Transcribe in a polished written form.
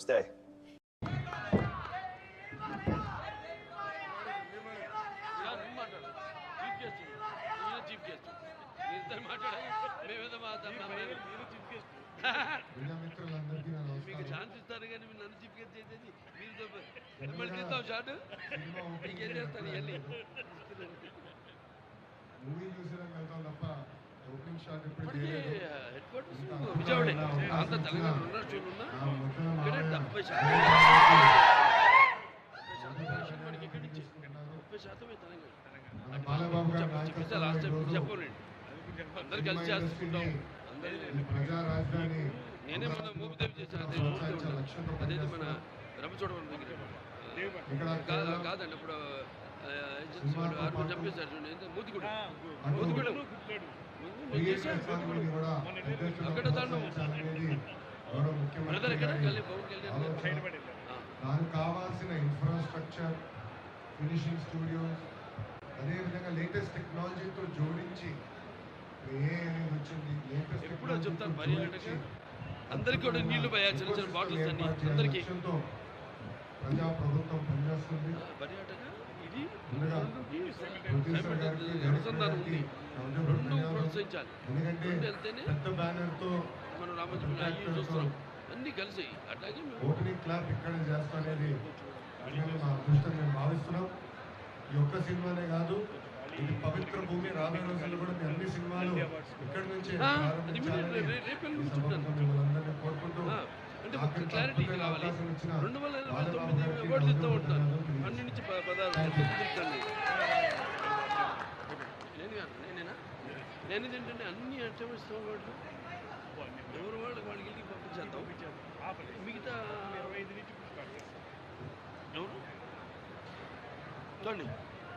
Stay. మీకు chance ఇస్తారు కానీ మీరు నన్ను చీఫ్ గెస్ట్ చేసేది మీరు మళ్ళీ తీస్తాం షార్ట్ మీకేం చేస్తాను ఇవన్నీ మూవీ చూసేదానికి వెళ్తాం తప్ప ఓపెనింగ్ షాట్ హెడ్ క్వార్టర్స్ విజయవాడే అంత తెలంగాణ ఉన్న చోటు ఉన్నా ఇక్కడ 70% మనకి ఇక్కడి నుంచి 30% తెలంగాణ లాస్ట్ టైం చెప్పలేండి అందరు కలిసి చేసుకుంటాం ప్రజా రాజధాని నేనే మన మూపిదేవి చేశాను అదేది మన రమచోడవరం దగ్గర కాదండి ఇప్పుడు ఆర్మీ చంపేశారు చూడండి మూతిగూడ అక్కడ తాండం బ్రదర్ ఎక్కడ కలిసి పవన్ దానికి కావాల్సిన ఇన్ఫ్రాస్ట్రక్చర్ ఫినిషింగ్ స్టూడియోస్ అదేవిధంగా లేటెస్ట్ టెక్నాలజీతో జోడించి ఎప్పుడో చెప్తాను పర్యాటక అందరికీ కూడా నీళ్లు పోయా చిన్న చిన్న బాటిల్స్ అన్ని అందరికీ ప్రజా ప్రభుత్వం పనిచేస్తుంది పర్యాటక ఇది అనుసంధానం ఉంది రెండు ప్రోత్సహించాలి రెండు వెళ్తేనే మనం రామజీవులు అయ్యి చూస్తున్నాం అన్ని కలిసి అట్లాగే ఓపెనింగ్ క్లాప్ ఇక్కడ చేస్తానేది మా అదృష్టం మేము భావిస్తున్నాం ఈ ఒక్క సినిమానే కాదు ఇది పవిత్ర భూమి రాబోయే రోజుల్లో కూడా మీ అన్ని సినిమాలు ఇక్కడి నుంచే కోరుకుంటూ అంటే క్లారిటీ కావాలి 2029 అవార్డ్స్ ఇస్తూ ఉంటాను అన్ని నుంచి 16 నేనేనా నేనేది ఏంటంటే అన్ని అంటే ఇస్తాం అవార్డులు ఎవరు వాళ్ళకి వెళ్ళి పంపించేద్దాం మిగతా 25 నుంచి ఎవరు చూడండి